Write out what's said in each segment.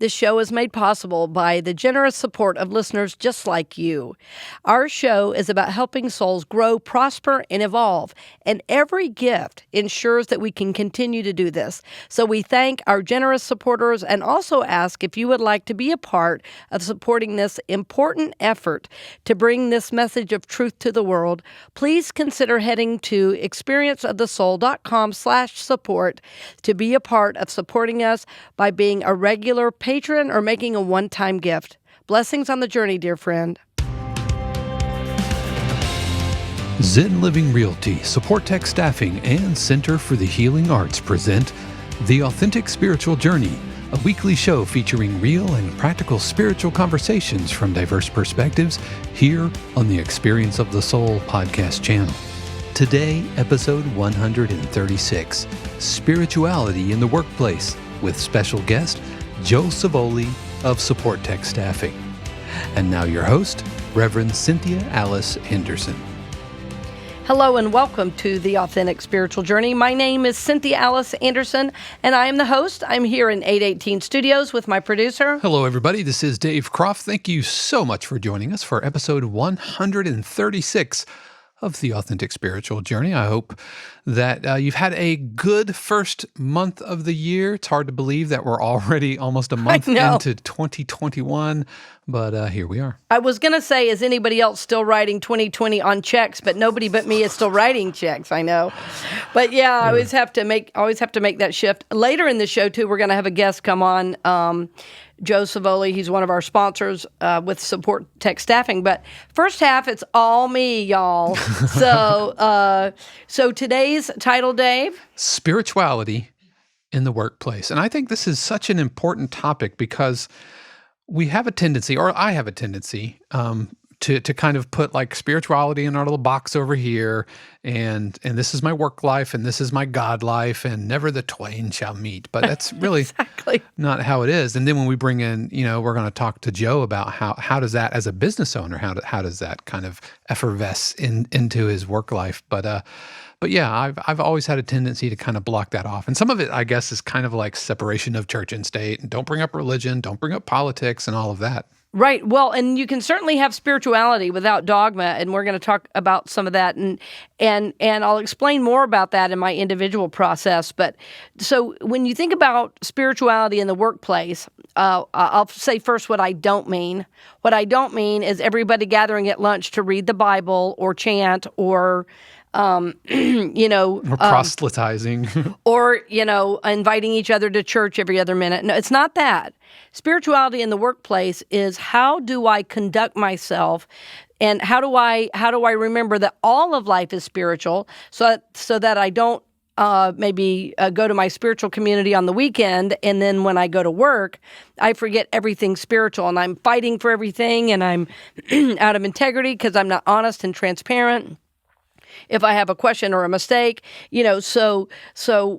This show is made possible by the generous support of listeners just like you. Our show is about helping souls grow, prosper, and evolve, and every gift ensures that we can continue to do this. So we thank our generous supporters and also ask if you would like to be a part of supporting this important effort to bring this message of truth to the world. Please consider heading to experienceofthesoul.com/support to be a part of supporting us by being a regular patron or making a one-time gift. Blessings on the journey, dear friend. Zen Living Realty, Supportek Staffing, and Center for the Healing Arts present The Authentic Spiritual Journey, a weekly show featuring real and practical spiritual conversations from diverse perspectives here on the Experience of the Soul podcast channel. Today, episode 136, Spirituality in the Workplace, with special guest, Joe Savoli of Supportek Staffing. And now your host, Reverend Cynthia Alice Henderson. Hello and welcome to The Authentic Spiritual Journey. My name is Cynthia Alice Anderson, and I am the host. I'm here in 818 Studios with my producer. Hello, everybody. This is Dave Croft. Thank you so much for joining us for episode 136 of The Authentic Spiritual Journey. I hope that you've had a good first month of the year. It's hard to believe that we're already almost a month into 2021, but here we are. I was going to say, is anybody else still writing 2020 on checks? But nobody but me is still writing checks, I know. But yeah, I always have to make that shift. Later in the show, too, we're going to have a guest come on, Joe Savoli. He's one of our sponsors with Supportek Staffing. But first half, it's all me, y'all. So today's title, Dave? Spirituality in the workplace. And I think this is such an important topic because we have a tendency, or I have a tendency, to kind of put like spirituality in our little box over here, and this is my work life, and this is my God life, and never the twain shall meet. But that's really exactly not how it is. And then when we bring in, we're going to talk to Joe about how does that, as a business owner, how does that kind of effervesce into his work life. But yeah, I've always had a tendency to kind of block that off. And some of it, I guess, is kind of like separation of church and state, and don't bring up religion, don't bring up politics and all of that. Right. Well, and you can certainly have spirituality without dogma, and we're going to talk about some of that, and I'll explain more about that in my individual process. But so when you think about spirituality in the workplace, I'll say first what I don't mean. What I don't mean is everybody gathering at lunch to read the Bible or chant or or proselytizing, or inviting each other to church every other minute. No, it's not that. Spirituality in the workplace is, how do I conduct myself, and how do I remember that all of life is spiritual, so that I don't maybe go to my spiritual community on the weekend, and then when I go to work, I forget everything spiritual, and I'm fighting for everything, and I'm out of integrity because I'm not honest and transparent if I have a question or a mistake. So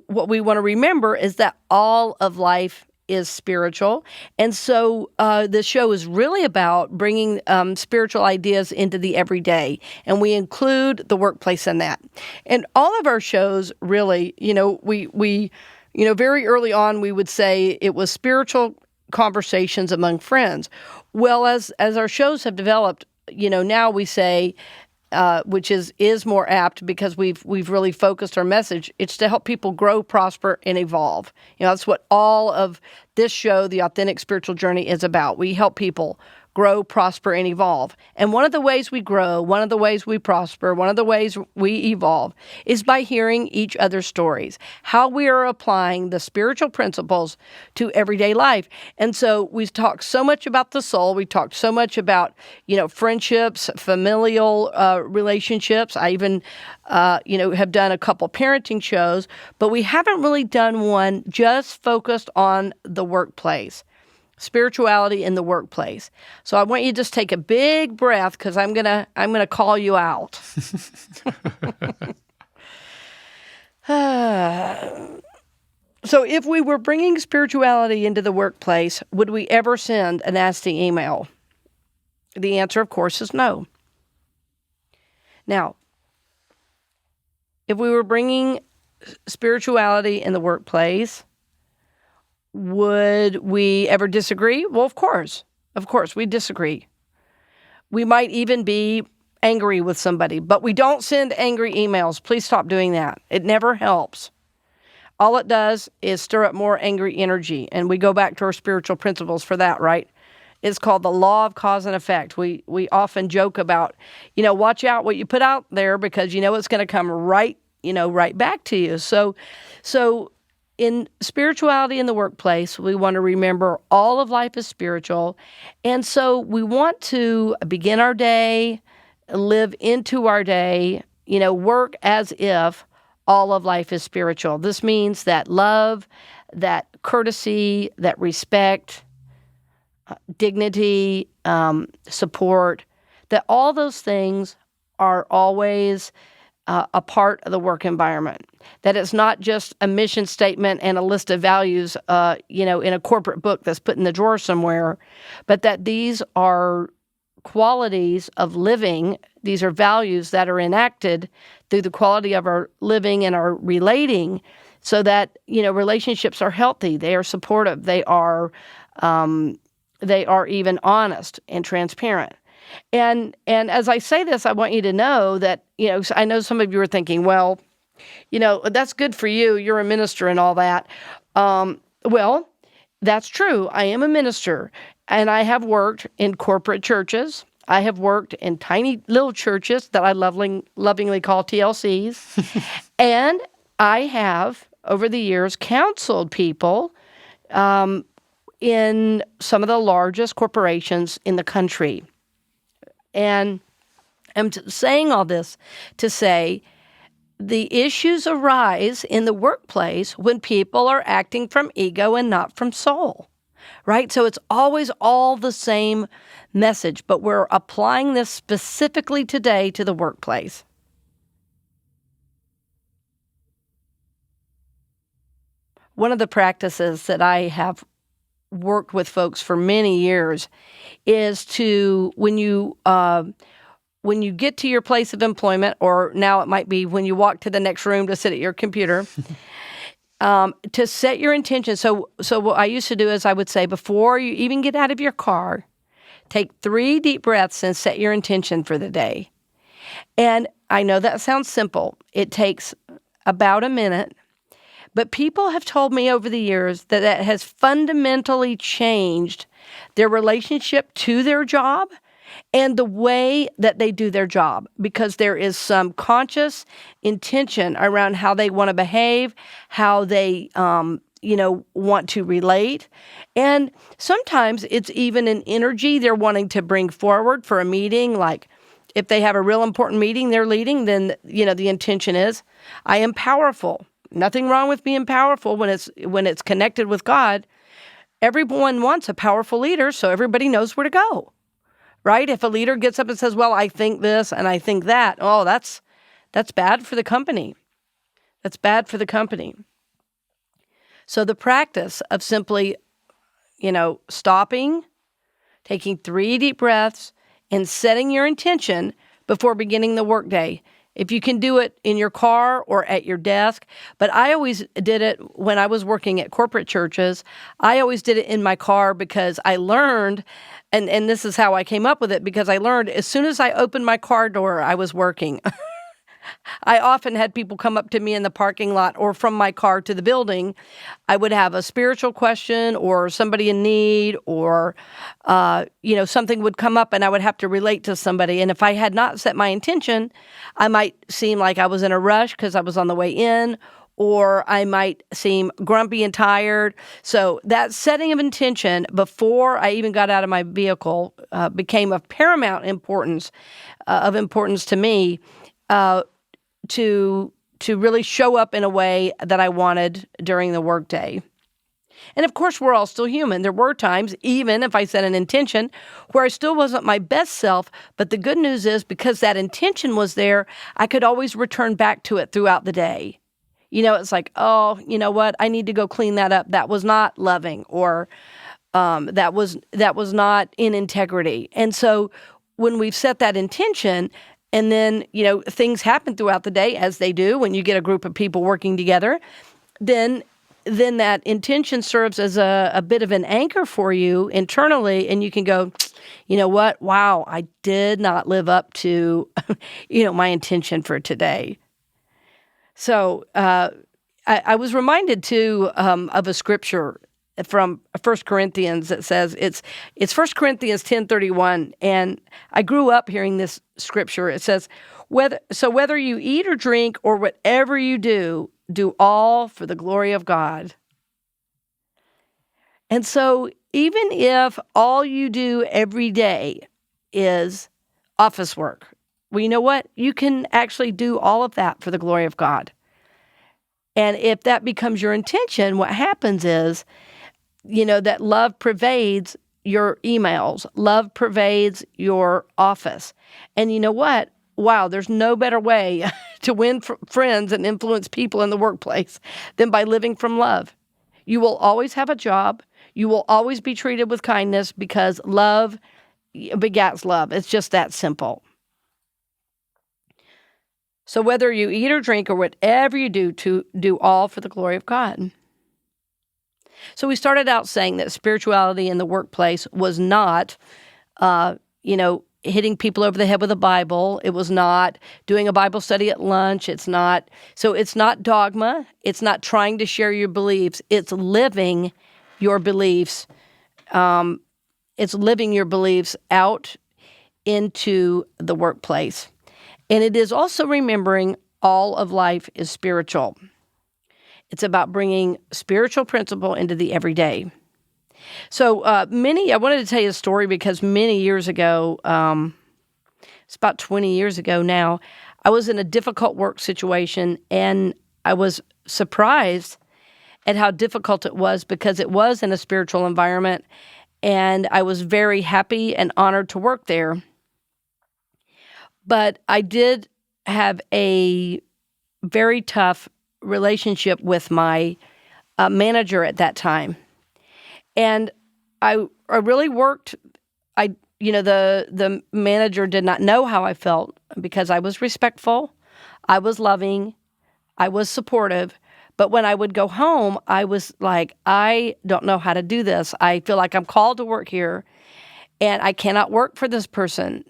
what we want to remember is that all of life is spiritual. And so this show is really about bringing spiritual ideas into the everyday, and we include the workplace in that. And all of our shows really, we very early on, we would say it was spiritual conversations among friends. Well, as our shows have developed, now we say, which is more apt because we've really focused our message. It's to help people grow, prosper, and evolve. That's what all of this show, The Authentic Spiritual Journey, is about. We help people grow, prosper, and evolve. And one of the ways we grow, one of the ways we prosper, one of the ways we evolve is by hearing each other's stories, how we are applying the spiritual principles to everyday life. And so we've talked so much about the soul. We talked so much about, friendships, familial relationships. I even, have done a couple parenting shows, but we haven't really done one just focused on the workplace. Spirituality in the workplace. So I want you to just take a big breath, because I'm gonna call you out. So if we were bringing spirituality into the workplace, would we ever send a nasty email? The answer, of course, is no. Now, if we were bringing spirituality in the workplace, Would we ever disagree? Well, of course. Of course, we disagree. We might even be angry with somebody, but we don't send angry emails. Please stop doing that. It never helps. All it does is stir up more angry energy, and we go back to our spiritual principles for that, right? It's called the law of cause and effect. We often joke about, watch out what you put out there because it's going to come right back to you. So in spirituality in the workplace, we want to remember all of life is spiritual. And so we want to begin our day, live into our day, work as if all of life is spiritual. This means that love, that courtesy, that respect, dignity, support, that all those things are always a part of the work environment. That it's not just a mission statement and a list of values, in a corporate book that's put in the drawer somewhere, but that these are qualities of living. These are values that are enacted through the quality of our living and our relating, so that relationships are healthy. They are supportive. They are even honest and transparent. And as I say this, I want you to know that, I know some of you are thinking, well, that's good for you. You're a minister and all that. Well, that's true. I am a minister, and I have worked in corporate churches. I have worked in tiny little churches that I lovingly call TLCs. And I have, over the years, counseled people in some of the largest corporations in the country. And I'm saying all this to say the issues arise in the workplace when people are acting from ego and not from soul, right? So it's always all the same message, but we're applying this specifically today to the workplace. One of the practices that I have worked with folks for many years is to, when you get to your place of employment, or now it might be when you walk to the next room to sit at your computer, to set your intention. So what I used to do is I would say, before you even get out of your car, take 3 deep breaths and set your intention for the day. And I know that sounds simple. It takes about a minute. But people have told me over the years that has fundamentally changed their relationship to their job and the way that they do their job, because there is some conscious intention around how they want to behave, how they, want to relate. And sometimes it's even an energy they're wanting to bring forward for a meeting. Like if they have a real important meeting they're leading, then, the intention is, I am powerful. Nothing wrong with being powerful when it's connected with God. Everyone wants a powerful leader, so everybody knows where to go, right? If a leader gets up and says, well, I think this and I think that, oh, that's bad for the company. That's bad for the company. So the practice of simply, stopping, taking 3 deep breaths, and setting your intention before beginning the workday. If you can do it in your car or at your desk. But I always did it when I was working at corporate churches. I always did it in my car because I learned, and this is how I came up with it, because I learned as soon as I opened my car door, I was working. I often had people come up to me in the parking lot or from my car to the building. I would have a spiritual question or somebody in need, or, something would come up and I would have to relate to somebody. And if I had not set my intention, I might seem like I was in a rush because I was on the way in, or I might seem grumpy and tired. So that setting of intention before I even got out of my vehicle became of paramount importance, to me, to really show up in a way that I wanted during the workday. And of course, we're all still human. There were times, even if I set an intention, where I still wasn't my best self. But the good news is, because that intention was there, I could always return back to it throughout the day. It's like, oh, you know what? I need to go clean that up. That was not loving, or that was not in integrity. And so when we've set that intention, and then, things happen throughout the day, as they do when you get a group of people working together, then then that intention serves as a bit of an anchor for you internally, and you can go, you know what? Wow, I did not live up to, my intention for today. So I was reminded too of a scripture from 1 Corinthians that says it's 1 Corinthians 10:31, and I grew up hearing this scripture. It says, whether you eat or drink or whatever you do all for the glory of God. And so even if all you do every day is office work, well, you know what? You can actually do all of that for the glory of God. And if that becomes your intention, what happens is, that love pervades your emails. Love pervades your office. And you know what? Wow, there's no better way to win friends and influence people in the workplace than by living from love. You will always have a job. You will always be treated with kindness because love begats love. It's just that simple. So whether you eat or drink or whatever you do, to do all for the glory of God. So we started out saying that spirituality in the workplace was not, hitting people over the head with a Bible. It was not doing a Bible study at lunch. It's not dogma. It's not trying to share your beliefs. It's living your beliefs. It's living your beliefs out into the workplace. And it is also remembering all of life is spiritual. It's about bringing spiritual principle into the everyday. So I wanted to tell you a story because many years ago, it's about 20 years ago now, I was in a difficult work situation, and I was surprised at how difficult it was because it was in a spiritual environment, and I was very happy and honored to work there. But I did have a very tough relationship with my manager at that time. And I really worked. The manager did not know how I felt because I was respectful, I was loving, I was supportive. But when I would go home, I was like, I don't know how to do this. I feel like I'm called to work here, and I cannot work for this person.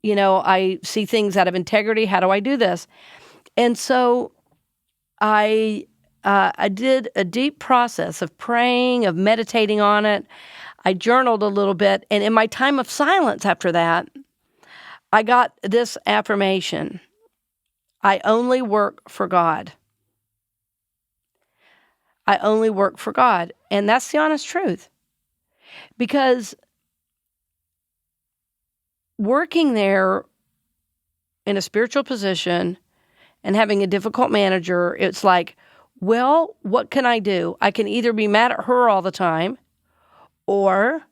I see things out of integrity. How do I do this? And so I did a deep process of praying, of meditating on it. I journaled a little bit. And in my time of silence after that, I got this affirmation: I only work for God. I only work for God. And that's the honest truth. Because working there in a spiritual position and having a difficult manager, it's like, well, what can I do? I can either be mad at her all the time, or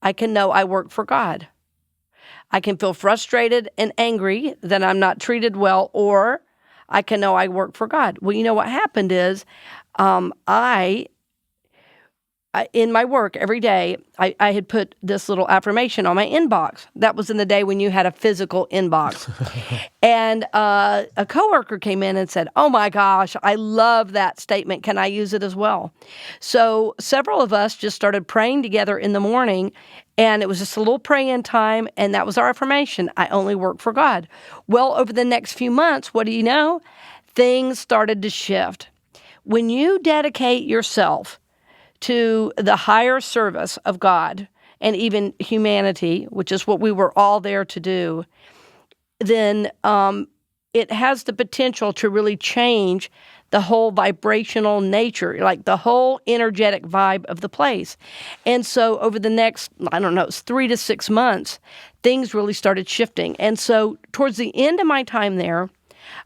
I can know I work for God. I can feel frustrated and angry that I'm not treated well, or I can know I work for God. Well, you know what happened is I in my work every day, I had put this little affirmation on my inbox. That was in the day when you had a physical inbox. And a coworker came in and said, "Oh my gosh, I love that statement. Can I use it as well?" So several of us just started praying together in the morning, and it was just a little praying time, and that was our affirmation: I only work for God. Well, over the next few months, what do you know? Things started to shift. When you dedicate yourself to the higher service of God and even humanity, which is what we were all there to do, then it has the potential to really change the whole vibrational nature, like the whole energetic vibe of the place. And so over the next, it's 3 to 6 months, things really started shifting. And so towards the end of my time there,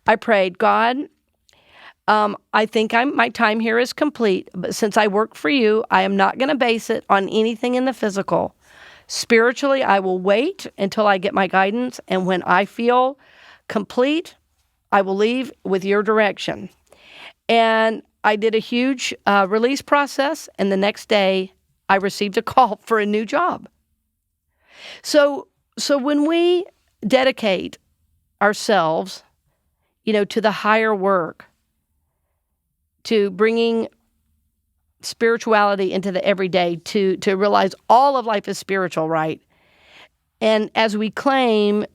I prayed, God, I think my time here is complete, but since I work for you, I am not going to base it on anything in the physical. Spiritually, I will wait until I get my guidance, and when I feel complete, I will leave with your direction. And I did a huge release process, and the next day, I received a call for a new job. So when we dedicate ourselves, to the higher work, to bringing spirituality into the everyday, to realize all of life is spiritual, right? And as we claim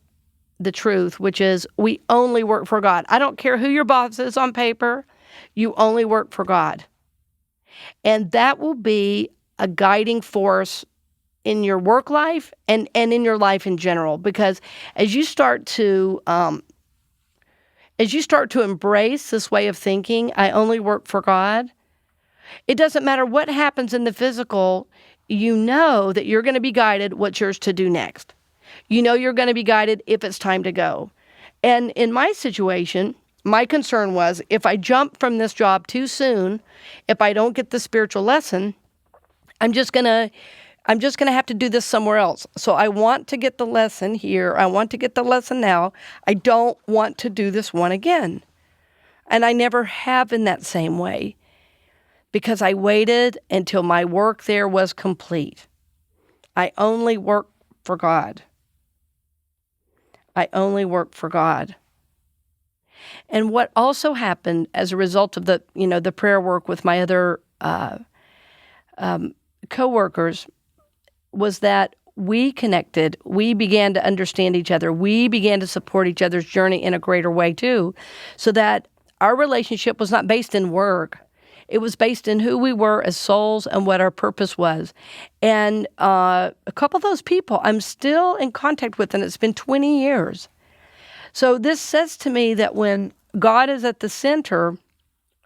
the truth, which is we only work for God. I don't care who your boss is on paper. You only work for God. And that will be a guiding force in your work life and in your life in general. Because as you start to embrace this way of thinking, I only work for God, it doesn't matter what happens in the physical, you know that you're going to be guided what's yours to do next. You know you're going to be guided if it's time to go. And in my situation, my concern was if I jump from this job too soon, if I don't get the spiritual lesson, I'm just going to have to do this somewhere else. So I want to get the lesson here. I want to get the lesson now. I don't want to do this one again. And I never have in that same way because I waited until my work there was complete. I only work for God. I only work for God. And what also happened as a result of the prayer work with my other coworkers was that we connected. We began to understand each other. We began to support each other's journey in a greater way too, so that our relationship was not based in work. It was based in who we were as souls and what our purpose was. And a couple of those people I'm still in contact with, and it's been 20 years. So this says to me that when God is at the center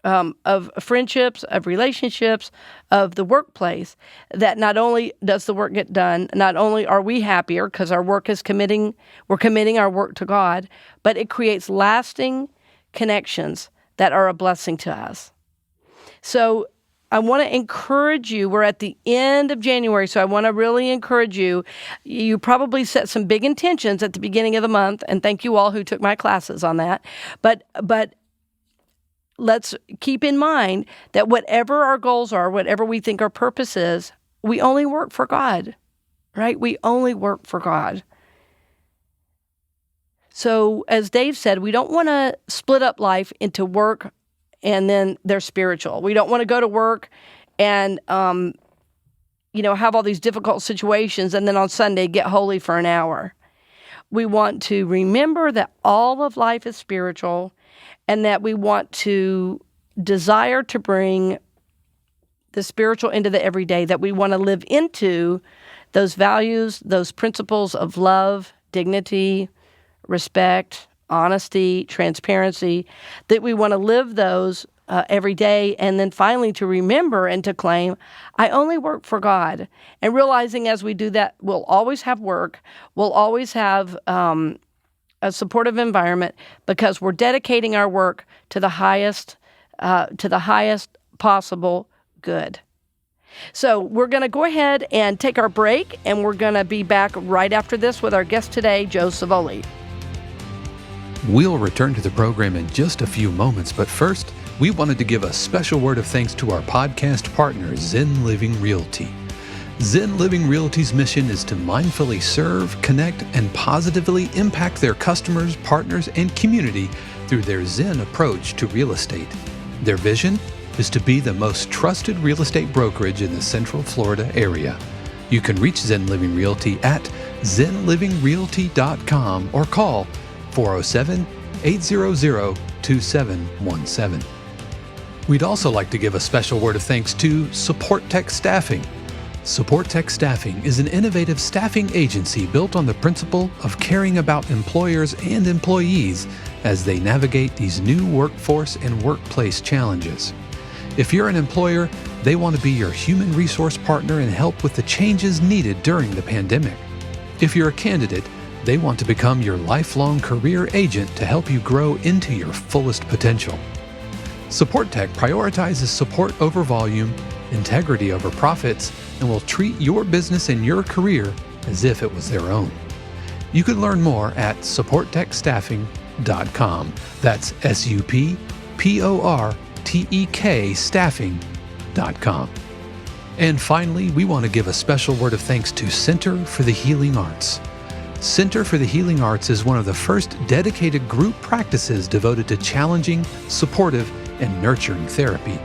of friendships, of relationships, of the workplace, that not only does the work get done, not only are we happier because our work is we're committing our work to God, but it creates lasting connections that are a blessing to us. So I want to encourage you. We're at the end of January, so I want to really encourage you. You probably set some big intentions at the beginning of the month, and thank you all who took my classes on that. But let's keep in mind that whatever our goals are, whatever we think our purpose is, we only work for God, right? We only work for God. So as Dave said, we don't want to split up life into work and then they're spiritual. We don't want to go to work and, have all these difficult situations and then on Sunday get holy for an hour. We want to remember that all of life is spiritual and that we want to desire to bring the spiritual into the everyday, that we want to live into those values, those principles of love, dignity, respect, honesty, transparency, that we want to live those every day, and then finally to remember and to claim, I only work for God. And realizing as we do that, we'll always have work, we'll always have a supportive environment because we're dedicating our work to the highest possible good. So we're going to go ahead and take our break, and we're going to be back right after this with our guest today, Joe Savoli. We'll return to the program in just a few moments, but first, we wanted to give a special word of thanks to our podcast partner, Zen Living Realty. Zen Living Realty's mission is to mindfully serve, connect, and positively impact their customers, partners, and community through their Zen approach to real estate. Their vision is to be the most trusted real estate brokerage in the Central Florida area. You can reach Zen Living Realty at zenlivingrealty.com or call 407-800-2717. We'd also like to give a special word of thanks to Supportek Staffing. Supportek Staffing is an innovative staffing agency built on the principle of caring about employers and employees as they navigate these new workforce and workplace challenges. If you're an employer, they want to be your human resource partner and help with the changes needed during the pandemic. If you're a candidate, they want to become your lifelong career agent to help you grow into your fullest potential. Supportek prioritizes support over volume, integrity over profits, and will treat your business and your career as if it was their own. You can learn more at supportekstaffing.com. That's SUPPORTEK staffing.com. And finally, we want to give a special word of thanks to Center for the Healing Arts. Center for the Healing Arts is one of the first dedicated group practices devoted to challenging, supportive, and nurturing therapy.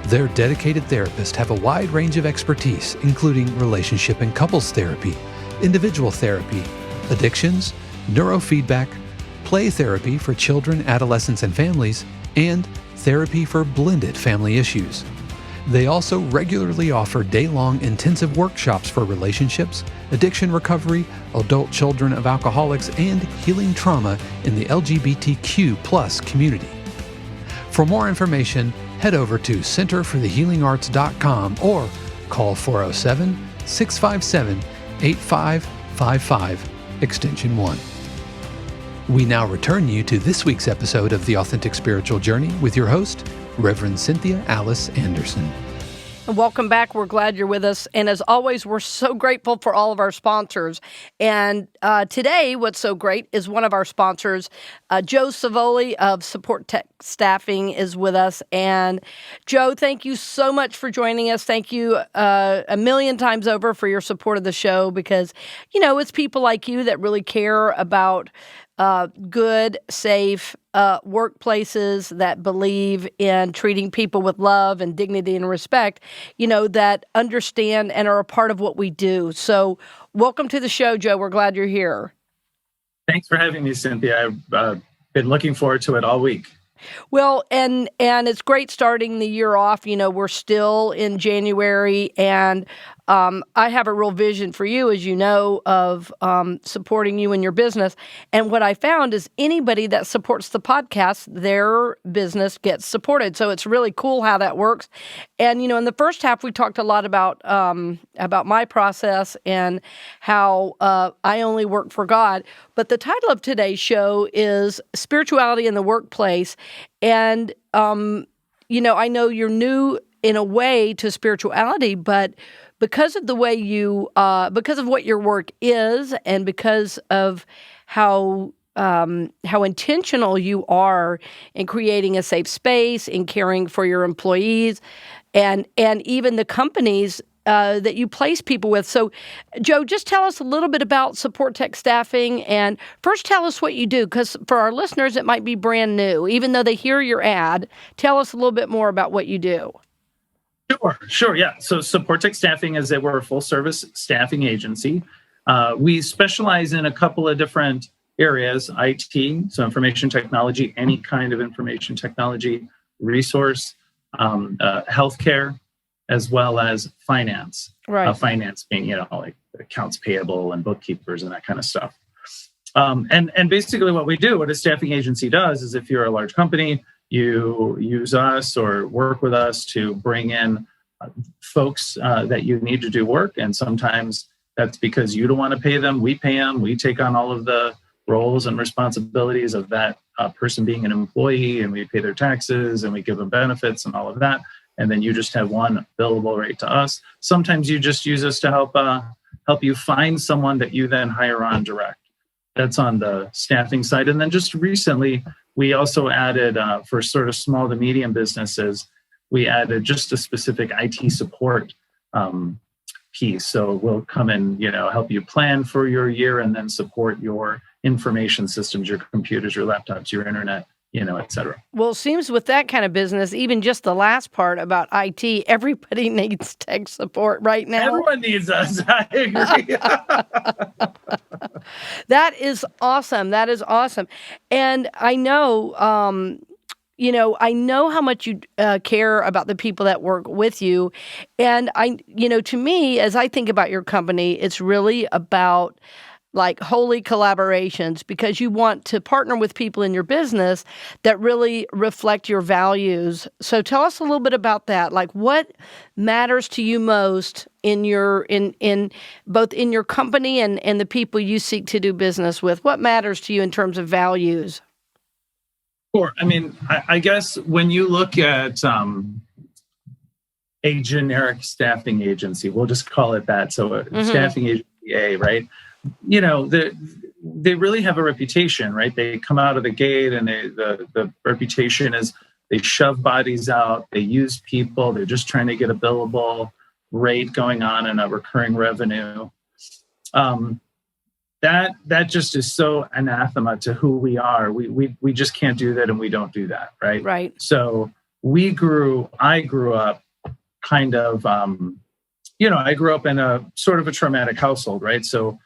Their dedicated therapists have a wide range of expertise, including relationship and couples therapy, individual therapy, addictions, neurofeedback, play therapy for children, adolescents, and families, and therapy for blended family issues. They also regularly offer day-long intensive workshops for relationships, addiction recovery, adult children of alcoholics, and healing trauma in the LGBTQ+ community. For more information, head over to centerforthehealingarts.com or call 407-657-8555, extension 1. We now return you to this week's episode of The Authentic Spiritual Journey with your host, Reverend Cynthia Alice Anderson. Welcome back. We're glad you're with us. And as always, we're so grateful for all of our sponsors. And today, what's so great is one of our sponsors, Joe Savoli of Supportek Staffing, is with us. And Joe, thank you so much for joining us. Thank you a million times over for your support of the show, because, you know, it's people like you that really care about good, safe workplaces that believe in treating people with love and dignity and respect, you know, that understand and are a part of what we do. So welcome to the show, Joe. We're glad you're here. Thanks for having me, Cynthia. I've been looking forward to it all week. Well, and it's great starting the year off. You know, we're still in January, and I have a real vision for you, as you know, of supporting you in your business. And what I found is anybody that supports the podcast, their business gets supported. So it's really cool how that works. And, you know, in the first half, we talked a lot about my process and how I only work for God. But the title of today's show is Spirituality in the Workplace. And, you know, I know you're new in a way to spirituality, but because of the way because of what your work is, and because of how intentional you are in creating a safe space, in caring for your employees, and even the companies that you place people with. So, Joe, just tell us a little bit about Supportek Staffing, and first tell us what you do, because for our listeners, it might be brand new. Even though they hear your ad, tell us a little bit more about what you do. Sure, yeah. So Supportek Staffing we're a full-service staffing agency. We specialize in a couple of different areas: IT, so information technology, any kind of information technology, resource, healthcare, as well as finance. Right. Finance being, you know, like accounts payable and bookkeepers and that kind of stuff. And basically what a staffing agency does is, if you're a large company, you use us or work with us to bring in folks that you need to do work. And sometimes that's because you don't want to pay them. We pay them. We take on all of the roles and responsibilities of that person being an employee, and we pay their taxes and we give them benefits and all of that. And then you just have one billable rate to us. Sometimes you just use us to help you find someone that you then hire on direct. That's on the staffing side. And then just recently, we also added, for sort of small to medium businesses, we added just a specific IT support piece. So we'll come and, you know, help you plan for your year and then support your information systems, your computers, your laptops, your internet, you know, et cetera. Well, it seems with that kind of business, even just the last part about IT, everybody needs tech support right now. Everyone needs us. I agree. That is awesome. That is awesome. And I know, you know, I know how much you care about the people that work with you. And to me, as I think about your company, it's really about like holy collaborations, because you want to partner with people in your business that really reflect your values. So tell us a little bit about that. Like, what matters to you most in your in both in your company and the people you seek to do business with? What matters to you in terms of values? Sure. I mean, I guess when you look at a generic staffing agency, we'll just call it that. So a staffing agency A, right? You know, they really have a reputation, right? They come out of the gate, and the reputation is they shove bodies out, they use people, they're just trying to get a billable rate going on and a recurring revenue. That just is so anathema to who we are. We just can't do that, and we don't do that, right? Right. So I grew up kind of, I grew up in a sort of a traumatic household, right? So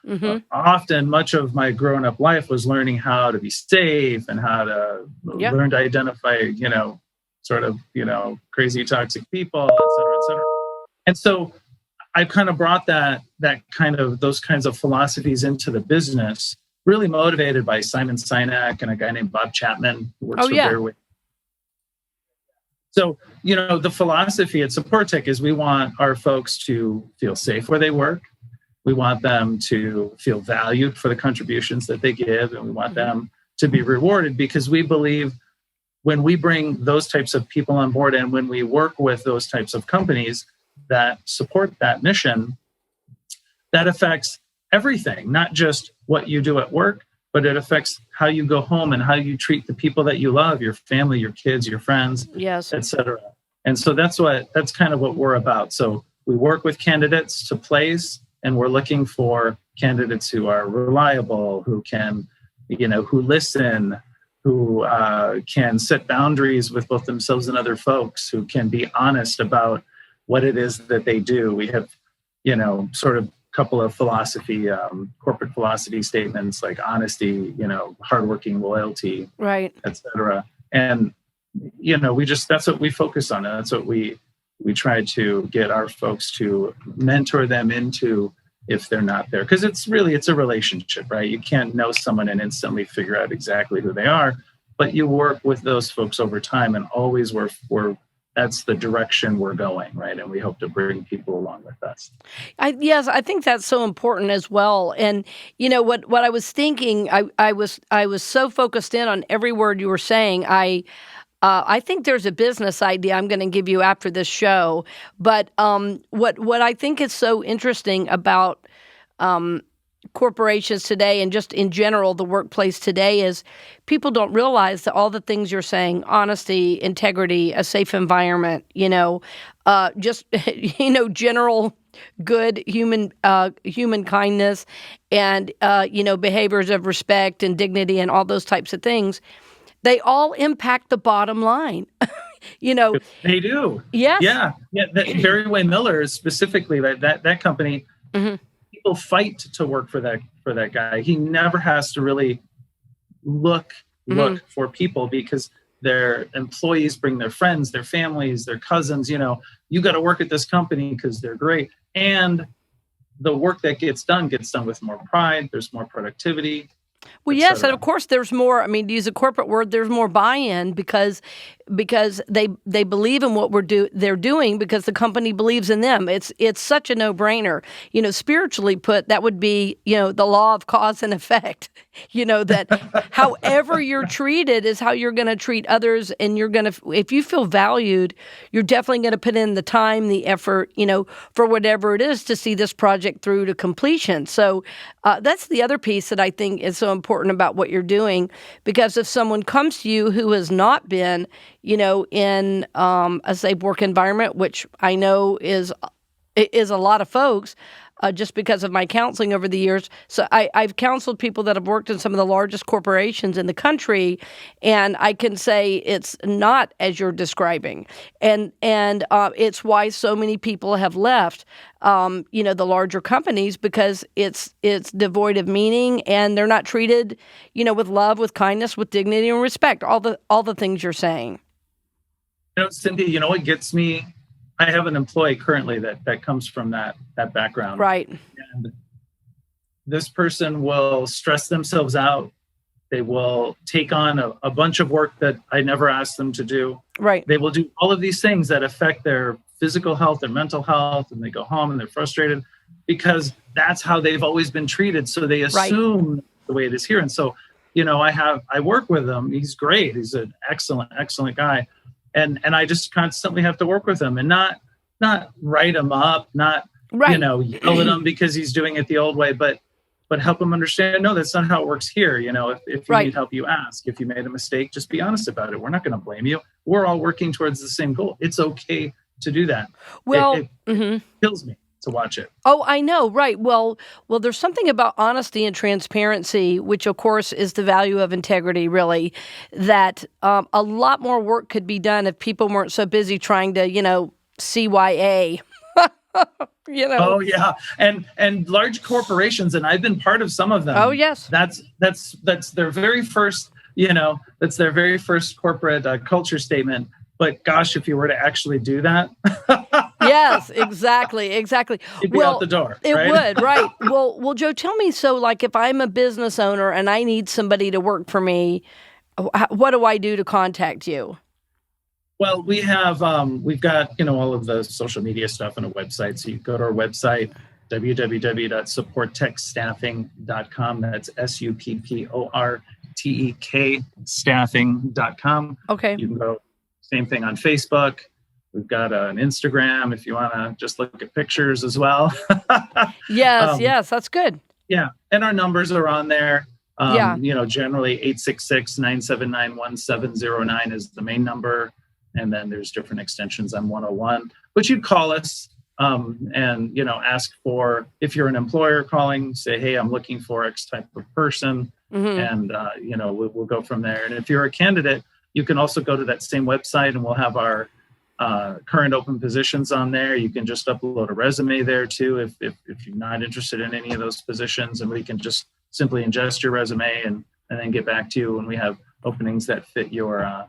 often much of my growing up life was learning how to be safe and how to learn to identify, sort of, crazy toxic people, et cetera, et cetera. And so I kind of brought those kinds of philosophies into the business, really motivated by Simon Sinek and a guy named Bob Chapman, who works for Bearway. So, the philosophy at Supportek is we want our folks to feel safe where they work. We want them to feel valued for the contributions that they give, and we want them to be rewarded, because we believe when we bring those types of people on board and when we work with those types of companies that support that mission, that affects everything, not just what you do at work, but it affects how you go home and how you treat the people that you love, your family, your kids, your friends, et cetera. And so that's kind of what we're about. So we work with candidates to place, and we're looking for candidates who are reliable, who can, who listen, who can set boundaries with both themselves and other folks, who can be honest about what it is that they do. We have, sort of couple of corporate philosophy statements like honesty, hardworking, loyalty, right, et cetera. And, that's what we focus on. And that's what we try to get our folks to mentor them into if they're not there. Because it's a relationship, right? You can't know someone and instantly figure out exactly who they are, but you work with those folks over time, and always that's the direction we're going, right? And we hope to bring people along with us. I think that's so important as well. And what I was thinking, I was so focused in on every word you were saying. I think there's a business idea I'm going to give you after this show. But what I think is so interesting about corporations today, and just in general the workplace today, is people don't realize that all the things you're saying, honesty, integrity, a safe environment, just general good human kindness, and behaviors of respect and dignity and all those types of things, they all impact the bottom line. They do. Yes. Yeah. Barry Miller specifically, that company. People fight to work for that guy. He never has to really look for people, because their employees bring their friends, their families, their cousins. You got to work at this company because they're great, and the work that gets done with more pride. There's more productivity. Well, yes, and of course there's more. I mean, to use a corporate word, there's more buy-in because they believe in what they're doing, because the company believes in them. It's such a no-brainer. Spiritually put, that would be the law of cause and effect. That however you're treated is how you're going to treat others, and if you feel valued, you're definitely going to put in the time, the effort, for whatever it is to see this project through to completion. So that's the other piece that I think is so important about what you're doing, because if someone comes to you who has not been, in a safe work environment, which I know is a lot of folks, just because of my counseling over the years. So I've counseled people that have worked in some of the largest corporations in the country, and I can say it's not as you're describing. And it's why so many people have left, the larger companies, because it's devoid of meaning, and they're not treated, with love, with kindness, with dignity and respect, all the things you're saying. Cynthia, what gets me? I have an employee currently that comes from that background. Right. And this person will stress themselves out. They will take on a bunch of work that I never asked them to do. Right. They will do all of these things that affect their physical health, their mental health, and they go home and they're frustrated because that's how they've always been treated. So they assume the way it is here. And so, I work with him. He's great. He's an excellent guy. And I just constantly have to work with him, and not write him up, not yell at him because he's doing it the old way, but help him understand, no, that's not how it works here. If you need help, you ask. If you made a mistake, just be honest about it. We're not going to blame you. We're all working towards the same goal. It's okay to do that. Well, it kills me. to watch it. Oh, I know, right. Well, there's something about honesty and transparency, which of course is the value of integrity, really, that a lot more work could be done if people weren't so busy trying to, CYA. Oh yeah, and large corporations, and I've been part of some of them. Oh yes, that's their very first, that's their very first corporate culture statement. But gosh, if you were to actually do that, yes, exactly. You'd be out the door. It right? would, right? Well, Joe, tell me. So, like, if I'm a business owner and I need somebody to work for me, what do I do to contact you? Well, we've got, all of the social media stuff on a website. So you go to our website, www.supportekstaffing.com. That's SUPPORTEK staffing.com. Okay. You can go, same thing on Facebook. We've got an Instagram if you want to just look at pictures as well. Yes, that's good. Yeah. And our numbers are on there. Yeah. Generally 866-979-1709 is the main number. And then there's different extensions on 101. But you'd call us and, ask for, if you're an employer calling, say, hey, I'm looking for X type of person. Mm-hmm. And, we'll go from there. And if you're a candidate, you can also go to that same website and we'll have our current open positions on there. You can just upload a resume there too if you're not interested in any of those positions, and we can just simply ingest your resume and then get back to you when we have openings that fit your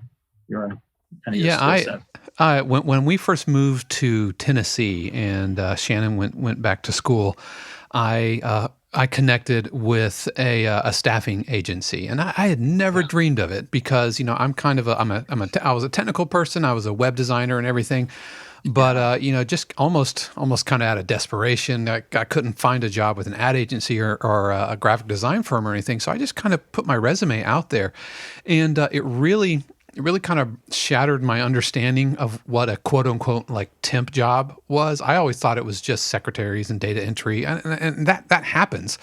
kind of your skill set. When we first moved to Tennessee and Shannon went back to school, I connected with a staffing agency, and I had never dreamed of it because I'm kind of I was a technical person. I was a web designer and everything, but just almost kind of out of desperation, I couldn't find a job with an ad agency or a graphic design firm or anything. So I just kind of put my resume out there, and it really kind of shattered my understanding of what a quote unquote like temp job was. I always thought it was just secretaries and data entry, and that happens.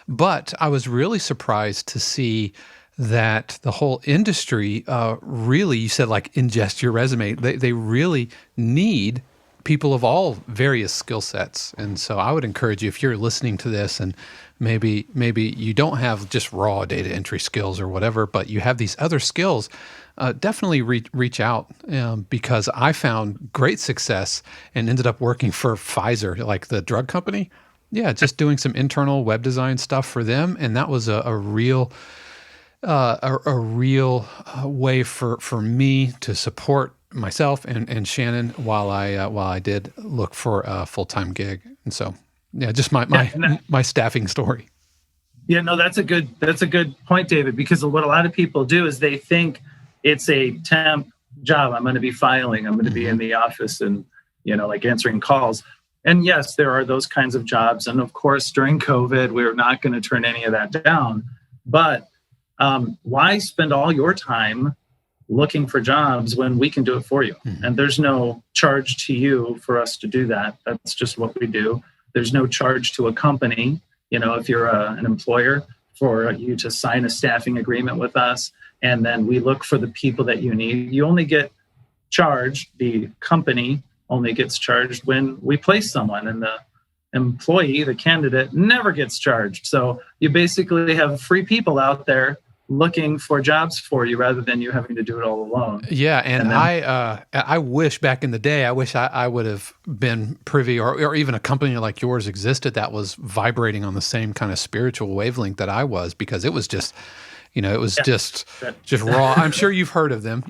But I was really surprised to see that the whole industry really, you said like ingest your resume. They really need people of all various skill sets. And so I would encourage you, if you're listening to this and maybe you don't have just raw data entry skills or whatever, but you have these other skills, definitely reach out because I found great success and ended up working for Pfizer, like the drug company. Yeah, just doing some internal web design stuff for them, and that was a real way for me to support myself and Shannon while I did look for a full-time gig. And so, yeah, just my staffing story. Yeah, no, that's a good point, David, because what a lot of people do is they think it's a temp job. I'm going to be filing. I'm going to be in the office and, like answering calls. And yes, there are those kinds of jobs. And of course, during COVID, we're not going to turn any of that down. But why spend all your time looking for jobs when we can do it for you? Mm-hmm. And there's no charge to you for us to do that. That's just what we do. There's no charge to a company, if you're an employer, for you to sign a staffing agreement with us. And then we look for the people that you need. You only get charged, the company only gets charged when we place someone, and the employee, the candidate, never gets charged. So you basically have free people out there looking for jobs for you rather than you having to do it all alone. Yeah, and I wish back in the day, I would have been privy or even a company like yours existed that was vibrating on the same kind of spiritual wavelength that I was, because it was just, just raw. I'm sure you've heard of them,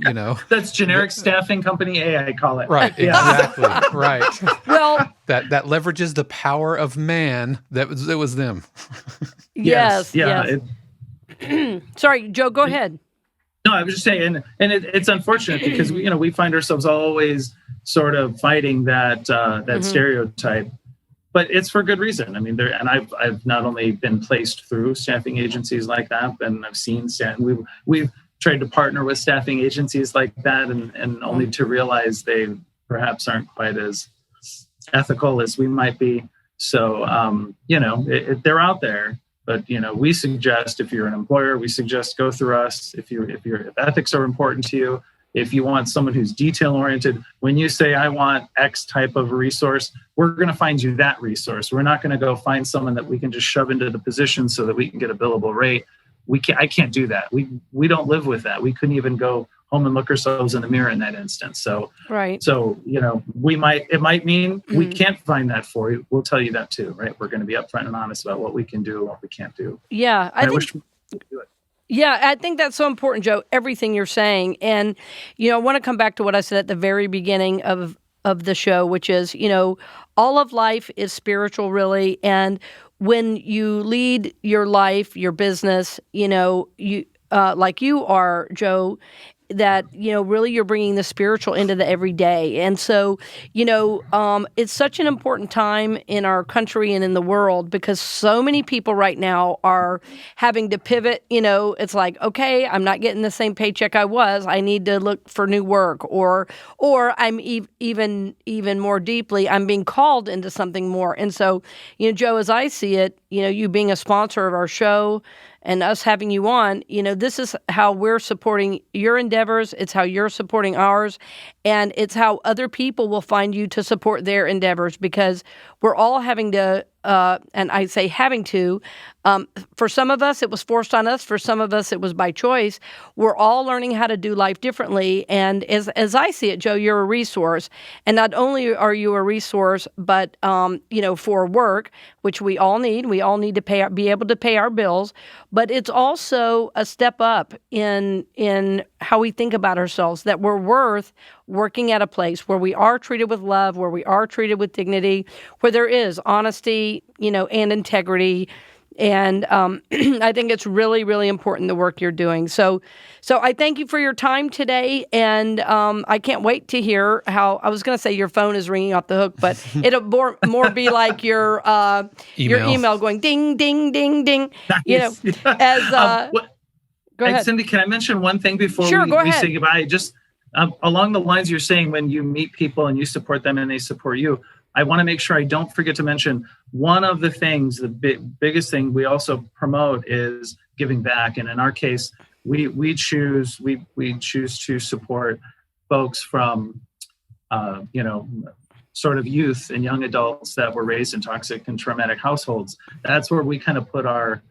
That's generic staffing company A, I call it. Right, exactly, right. Well, that leverages the power of man. It was them. Yes. Yeah. Yes. Sorry, Joe, go ahead. No, I was just saying, and it's unfortunate because we find ourselves always sort of fighting that stereotype, but it's for good reason. I mean, I've not only been placed through staffing agencies like that, and I've seen we've tried to partner with staffing agencies like that, and only to realize they perhaps aren't quite as ethical as we might be. So they're out there. But we suggest, if you're an employer, we suggest go through us. If ethics are important to you, If you want someone who's detail oriented, when you say, I want X type of resource, we're going to find you that resource. We're not going to go find someone that we can just shove into the position so that we can get a billable rate. I can't do that. We don't live with that. We couldn't even go home and look ourselves in the mirror in that instance. So, right. So, it might mean we can't find that for you. We'll tell you that too, right? We're going to be upfront and honest about what we can do and what we can't do. Yeah. I wish we could do it. Yeah, I think that's so important, Joe, everything you're saying. And, I want to come back to what I said at the very beginning of the show, which is, all of life is spiritual, really. And when you lead your life, your business, you like you are, Joe, that, really you're bringing the spiritual into the everyday. And so, it's such an important time in our country and in the world because so many people right now are having to pivot. It's like, okay, I'm not getting the same paycheck I was. I need to look for new work, or I'm even more deeply, I'm being called into something more. And so, Joe, as I see it, you being a sponsor of our show and us having you on, this is how we're supporting your endeavors. It's how you're supporting ours. And it's how other people will find you to support their endeavors because we're all having to, and I say having to, for some of us, it was forced on us. For some of us, it was by choice. We're all learning how to do life differently. And as I see it, Joe, you're a resource. And not only are you a resource, but, for work, which we all need to be able to pay our bills, but it's also a step up in how we think about ourselves, that we're worth working at a place where we are treated with love, where we are treated with dignity, where there is honesty, and integrity. And I think it's really, really important, the work you're doing. So I thank you for your time today. And I can't wait to hear how, I was going to say your phone is ringing off the hook, but it'll more be like your email going ding, ding, ding, ding. Nice. Go ahead. Cindy, can I mention one thing before we say goodbye? Just along the lines you're saying, when you meet people and you support them and they support you, I want to make sure I don't forget to mention one of the things, the biggest thing we also promote is giving back. And in our case, we choose to support folks from, sort of youth and young adults that were raised in toxic and traumatic households. That's where we kind of put our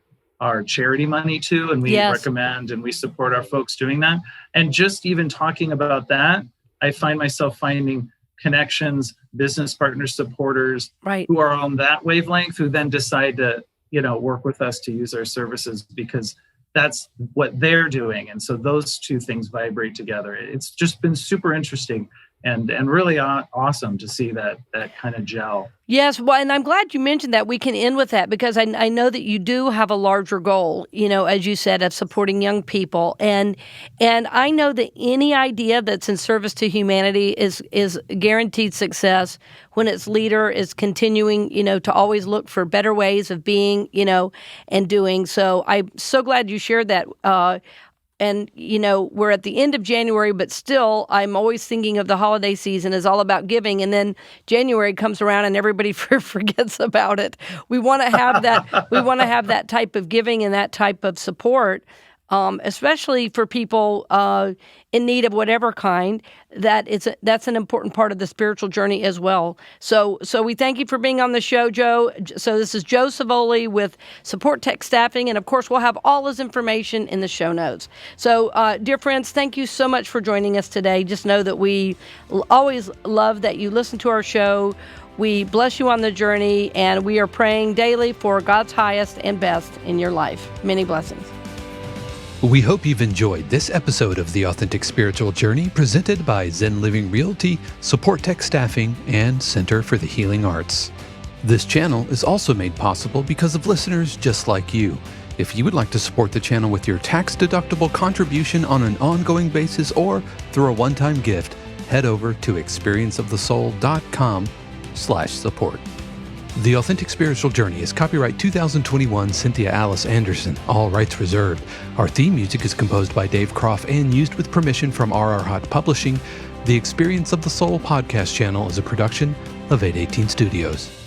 charity money to, and we recommend and we support our folks doing that. And just even talking about that, I find myself finding connections, business partners, supporters who are on that wavelength, who then decide to, work with us to use our services because that's what they're doing. And so those two things vibrate together. It's just been super interesting and really awesome to see that kind of gel. Yes, well, and I'm glad you mentioned that. We can end with that because I know that you do have a larger goal, as you said, of supporting young people. And I know that any idea that's in service to humanity is guaranteed success when its leader is continuing, to always look for better ways of being, and doing. So I'm so glad you shared that. And, we're at the end of January, but still, I'm always thinking of the holiday season is all about giving. And then January comes around and everybody forgets about it. We want to have that. We want to have that type of giving and that type of support, especially for people in need of whatever kind. That's an important part of the spiritual journey as well. So we thank you for being on the show, Joe. So this is Joe Savoli with Supportek Staffing, and of course we'll have all his information in the show notes. So dear friends, thank you so much for joining us today. Just know that we always love that you listen to our show. We bless you on the journey, and we are praying daily for God's highest and best in your life. Many blessings. We hope you've enjoyed this episode of The Authentic Spiritual Journey presented by Zen Living Realty, Supportek Staffing, and Center for the Healing Arts. This channel is also made possible because of listeners just like you. If you would like to support the channel with your tax-deductible contribution on an ongoing basis or through a one-time gift, head over to experienceofthesoul.com/support. The Authentic Spiritual Journey is copyright 2021 Cynthia Alice Anderson, all rights reserved. Our theme music is composed by Dave Croft and used with permission from RR Hot Publishing. The Experience of the Soul podcast channel is a production of 818 Studios.